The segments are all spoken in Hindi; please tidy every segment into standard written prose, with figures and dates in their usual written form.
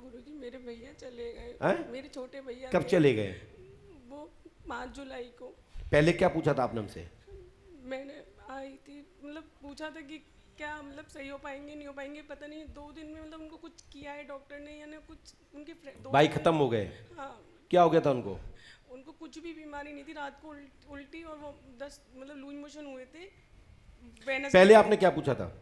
गुरुजी मेरे भैया चले गए। हैं? मेरे छोटे भैया कब थे, चले गए? वो 5 जुलाई को। पहले क्या पूछा था आपने हमसे? मैंने आई थी, मतलब पूछा था कि क्या मतलब सही हो पाएंगे नहीं हो पाएंगे, पता नहीं 2 दिन में मतलब उनको कुछ किया है डॉक्टर ने या ना कुछ। उनके भाई खत्म हो गए? हाँ, क्या हो गया था उनको? उनको कुछ भी बीमारी नहीं थी। रात को उल्टी और वो 10 मतलब लूज मोशन हुए थे। पहले आपने क्या पूछा था?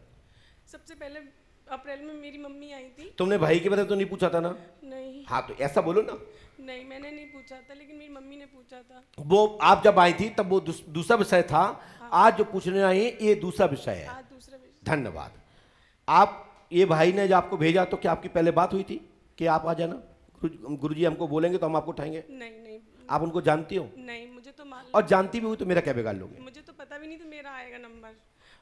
सबसे पहले अप्रैल में मेरी मम्मी आई थी। तुमने भाई के बारे में तो नहीं पूछा था ना? नहीं। हाँ तो ऐसा बोलो ना। नहीं, मैंने नहीं पूछा था, लेकिन मेरी मम्मी ने पूछा था। वो आप जब आई थी तब वो दूसरा विषय था। हाँ। आज जो पूछने आई है ये दूसरा विषय है। आज दूसरा विषय। धन्यवाद। आप ये भाई ने जो आपको भेजा तो क्या आपकी पहले बात हुई थी कि आप आ जाना, गुरुजी हमको बोलेंगे तो हम आपको उठाएंगे? नहीं नहीं। आप उनको जानती हो? नहीं, मुझे तो मालूम। और जानती भी हुई तो मेरा क्या बिगाड़ लोगे? मुझे तो पता भी नहीं था मेरा आएगा नंबर।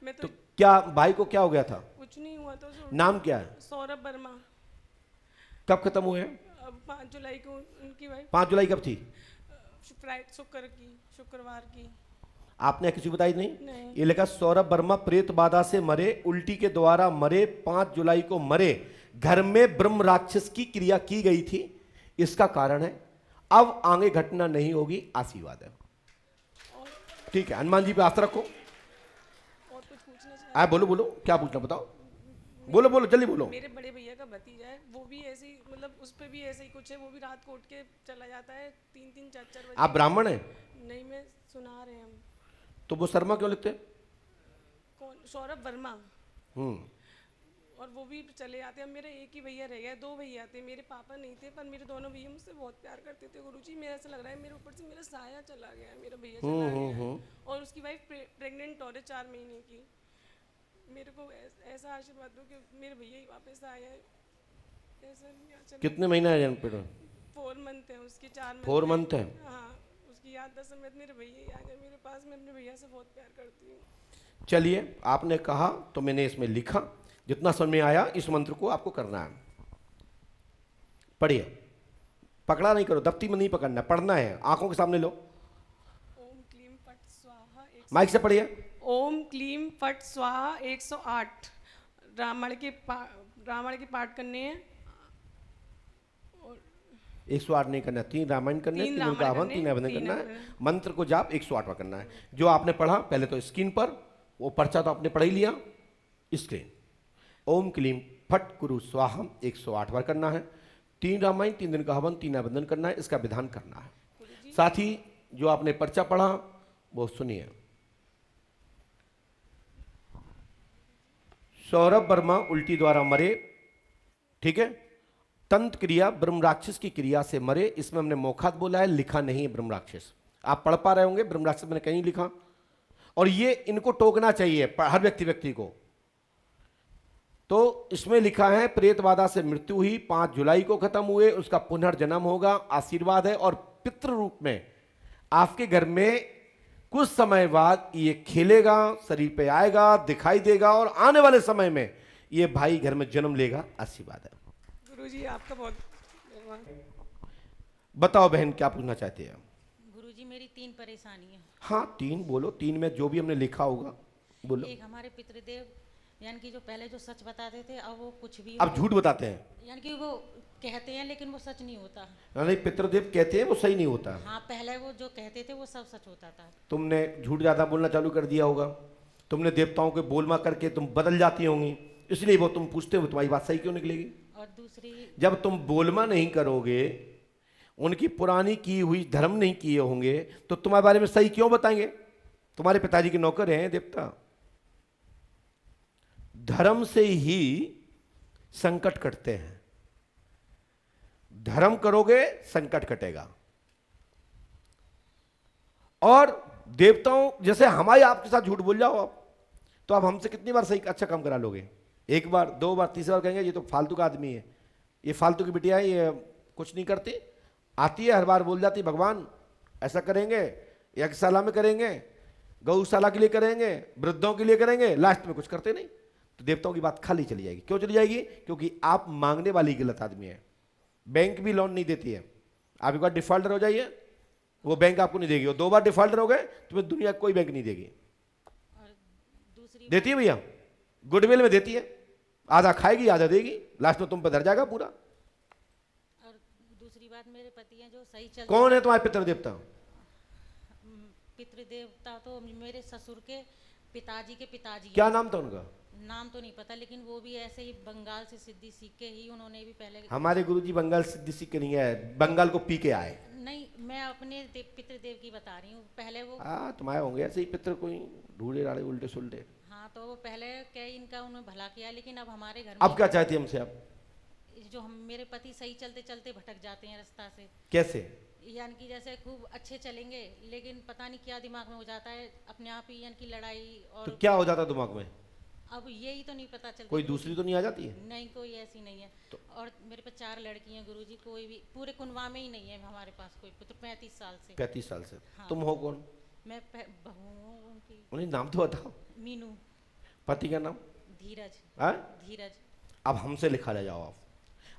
मैं तो तो क्या भाई को क्या हो गया था? कुछ नहीं हुआ था। नाम क्या है? सौरभ वर्मा। कब खत्म हुए हैं? अब 5 जुलाई को उनकी वाइफ। 5 जुलाई कब थी? शुक्रवार की। आपने किसी को बताई नहीं? नहीं। ये लिखा सौरभ वर्मा प्रेत बाधा से मरे, उल्टी के द्वारा मरे, 5 जुलाई को मरे, घर में ब्रह्म राक्षस की क्रिया की गई थी, इसका कारण है। अब आगे घटना नहीं होगी, आशीर्वाद है। ठीक है, हनुमान जी पे आस्था रखो। और कुछ पूछना चाहिए? आए बोलो बोलो, क्या पूछना बताओ, बोलो बोलो जल्दी बोलो। मेरे बड़े भैया का भतीजा है, वो भी ऐसे ही मतलब उस पे भी ऐसे ही कुछ है। वो भी रात को उठ के चला जाता है 3-3 4-4 बजे। आप ब्राह्मण हैं? नहीं, मैं सुना रहे हम। तो वो शर्मा क्यों लिखते हैं? कौन? सौरभ वर्मा। और वो भी चले जाते हैं। अब मेरा एक ही भैया रह गया, 2 भैया थे। मेरे पापा नहीं थे, पर मेरे दोनों भैया मुझसे बहुत प्यार करते थे। गुरुजी मेरा ऐसा लग रहा है मेरे ऊपर से मेरा साया चला गया है, मेरा भैया चला गया है। और उसकी वाइफ प्रेग्नेंट और है 4 महीने की। मेरे को ऐसा आशीर्वाद दो कि मेरे भैया ही वापस आए हैं। ऐसा नहीं चला। कितने महीना है जन्म? 4 मंथ है उसकी, 4 मंथ 4 मंथ है। हाँ, उसकी याद समेत मेरे भैया ही आ गए मेरे पास। मैं अपने भैया से बहुत प्यार करती हूँ। चलिए, आपने कहा तो मैंने इसमें लिखा, जितना समय आया इस मंत्र को आपको करना है। पढ़िए, पकड़ा नहीं करो, दफ्ती में नहीं पकड़ना, पढ़ना है, आंखों के सामने लो। ओम क्लीम फट स्वाहा। माइक से पढ़िए। ओम क्लीम फट स्वाहा 108 रामायण के पाठ करने हैं। 108 नहीं करना, 3 रामायण करने, 3 उनका आह्वान, 3 अभिनंदन करना है। मंत्र को जाप 108वां करना है। जो आपने पढ़ा पहले तो स्क्रीन पर, वो पर्चा तो आपने पढ़ ही लिया। स्क्रीन ओम क्लीम फट कुरु स्वाहा 108 बार करना है। 3 रामायण, 3 दिन का हवन, 3 अभिनंदन करना है, इसका विधान करना है। साथ ही जो आपने पर्चा पढ़ा वो सुनिए। सौरभ वर्मा उल्टी द्वारा मरे, ठीक है, तंत्र क्रिया ब्रह्म राक्षस की क्रिया से मरे। इसमें हमने मोखात बोला है, लिखा नहीं है ब्रह्म राक्षस। आप पढ़ पा रहे होंगे, ब्रह्म राक्षस मैंने कहीं लिखा। और ये इनको टोकना चाहिए हर व्यक्ति को। तो इसमें लिखा है प्रेत बाधा से मृत्यु हुई, 5 जुलाई को खत्म हुए, उसका पुनर्जन्म होगा, आशीर्वाद है। और पितृ रूप में आपके घर में कुछ समय बाद ये खेलेगा, शरीर पे आएगा, दिखाई देगा, और आने वाले समय में ये भाई घर में जन्म लेगा, आशीर्वाद है। गुरुजी आपका बहुत धन्यवाद। बताओ बहन, क्या पूछना चाहते हैं? गुरुजी मेरी 3 परेशानी है। हाँ 3 बोलो, 3 में जो भी हमने लिखा होगा बोलो। एक, हमारे पितृदेव यानी कि जो पहले जो सच बताते थे, अब वो कुछ भी अब झूठ बताते हैं, यानी कि वो कहते हैं लेकिन वो सच नहीं होता। नहीं, पितृदेव कहते हैं वो सही नहीं होता। हाँ, पहले वो जो कहते थे वो सब सच होता था। तुमने झूठ ज्यादा बोलना चालू कर दिया होगा, तुमने देवताओं के बोलमा करके तुम बदल जाती होंगी, इसलिए वो तुम पूछते हो तुम्हारी बात सही क्यों निकलेगी। और दूसरी, जब तुम बोलमा नहीं करोगे, उनकी पुरानी की हुई धर्म नहीं किए होंगे, तो तुम्हारे बारे में सही क्यों बताएंगे? तुम्हारे पिताजी के नौकर हैं देवता। धर्म से ही संकट कटते हैं, धर्म करोगे संकट कटेगा। और देवताओं जैसे हमारे आपके साथ झूठ बोल जाओ आप, तो आप हमसे कितनी बार सही अच्छा काम करा लोगे? 1 बार, 2 बार, 3 बार कहेंगे ये तो फालतू का आदमी है, ये फालतू की बिटिया है, ये कुछ नहीं करती। आती है हर बार बोल जाती भगवान ऐसा करेंगे, यज्ञशाला में करेंगे, गौशाला के लिए करेंगे, वृद्धों के लिए करेंगे, लास्ट में कुछ करते नहीं। तो देवताओं की बात खाली चली जाएगी। क्यों चली जाएगी? क्योंकि आप मांगने वाली गलत आदमी है। बैंक भी लोन नहीं देती है। आप एक बार डिफॉल्टर हो जाइए, वो बैंक आपको नहीं देगी, और 2 बार डिफॉल्टर हो गए तो फिर दुनिया कोई बैंक नहीं देगी। और दूसरी देती है भैया, गुडविल में देती है, आधा खाएगी आधा देगी, लास्ट में तुम पर धर जाएगा पूरा। दूसरी बात, मेरे पति हैं जो सही चल कौन है तुम्हारे पितृ देवता? पितृ देवता तो मेरे ससुर के पिताजी के पिताजी हैं। क्या नाम था उनका? नाम तो नहीं पता, लेकिन वो भी ऐसे ही बंगाल से सिद्धि सीख के ही उन्होंने भी पहले। हमारे गुरुजी बंगाल सिद्धि सीख के नहीं आए, बंगाल को पी के आए। नहीं, मैं अपने पितृदेव की बता रही हूँ। पहले वो तुम्हारे होंगे ऐसे ही पितृ, कोई ढूढ़े राड़े उल्टे सुलटे। हाँ, तो वो पहले क्या इनका उन्होंने भला किया, लेकिन अब हमारे घर अब में क्या चाहती है हमसे आप? जो हम मेरे पति सही चलते चलते भटक जाते हैं रास्ता से। कैसे? यानी कि जैसे खूब अच्छे चलेंगे, लेकिन पता नहीं क्या दिमाग में हो जाता है, अपने आप ही यानी कि लड़ाई। और तो क्या हो जाता है दिमाग में? अब यही तो नहीं पता चलता। कोई दूसरी तो नहीं आ जाती है? नहीं, कोई ऐसी नहीं है। और मेरे पास 4 लड़की हैं गुरुजी, कोई भी पूरे कुनवा में ही नहीं है हमारे पास कोई पुत्र 35 साल से। 35 साल से? हाँ। तुम हो कौन? मैं बहू हूँ उनकी। उन्हें नाम तो बताओ। मीनू। पति का नाम? धीरज। हाँ? धीरज। अब हमसे लिखा ले जाओ।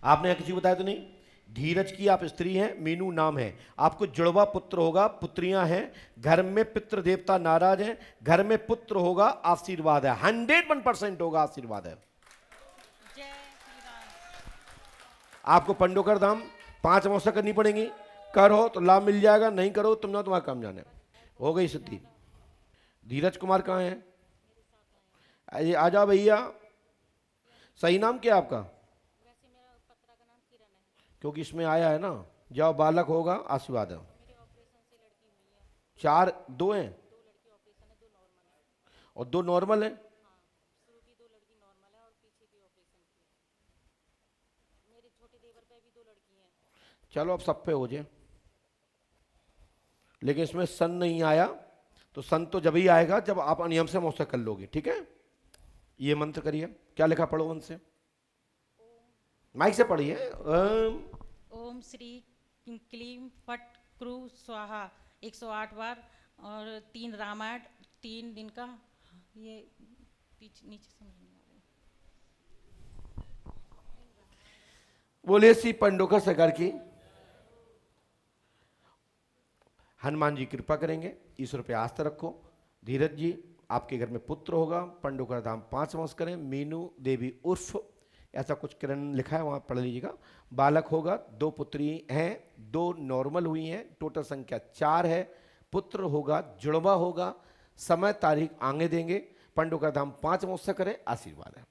आपने किसी को बताया तो नहीं? धीरज की आप स्त्री हैं, मीनू नाम है, आपको जुड़वा पुत्र होगा, पुत्रियां हैं, घर में पितृ देवता नाराज हैं, घर में पुत्र होगा, आशीर्वाद है, 101% होगा, आशीर्वाद है। जय श्री राम। आपको पंडोकर धाम 5 अमावस्या करनी पड़ेगी, करो तो लाभ मिल जाएगा, नहीं करो तुम ना, तुम्हारा काम जाने। हो गई सिद्धि। धीरज कुमार कहाँ है? आ जाओ भैया। सही नाम क्या है आपका? क्योंकि इसमें आया है ना, जाओ बालक होगा, आशीर्वाद है। 4 2 हैं और 2 नॉर्मल हैं। चलो अब सब पे हो जाए, लेकिन इसमें सन नहीं आया, तो सन तो जब ही आएगा जब आप अनियम से मौसा कर लोगे। ठीक है, ये मंत्र करिए। क्या लिखा, पढ़ो मन से, माइक से पढ़िए। ओम श्री क्लीम फट क्रू स्वाहा 108 बार, और 3 रामायण 3 दिन का। ये पीछे नीचे समझ नहीं आ रहा। बोले श्री पंडोकर सरकार की। हनुमान जी कृपा करेंगे, ईश्वर पे आस्था रखो। धीरज जी, आपके घर में पुत्र होगा, पंडोकर धाम 5 अमावस करें। मीनू देवी उर्फ ऐसा कुछ किरण लिखा है, वहाँ पढ़ लीजिएगा। बालक होगा, 2 पुत्री हैं, 2 नॉर्मल हुई हैं, टोटल संख्या 4 है। पुत्र होगा, जुड़वा होगा, समय तारीख आगे देंगे। पंडोकर धाम 5 अमावस्या करें, आशीर्वाद है।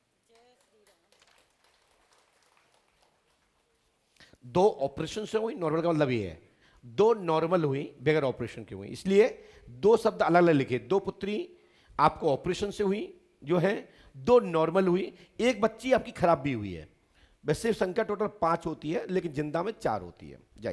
2 ऑपरेशन से हुई, नॉर्मल का मतलब ये है 2 नॉर्मल हुई बगैर ऑपरेशन की हुई, इसलिए 2 शब्द अलग अलग लिखे। 2 पुत्री आपको ऑपरेशन से हुई जो है, 2 नॉर्मल हुई, 1 बच्ची आपकी खराब भी हुई है। वैसे संख्या टोटल 5 होती है, लेकिन जिंदा में 4 होती है। जय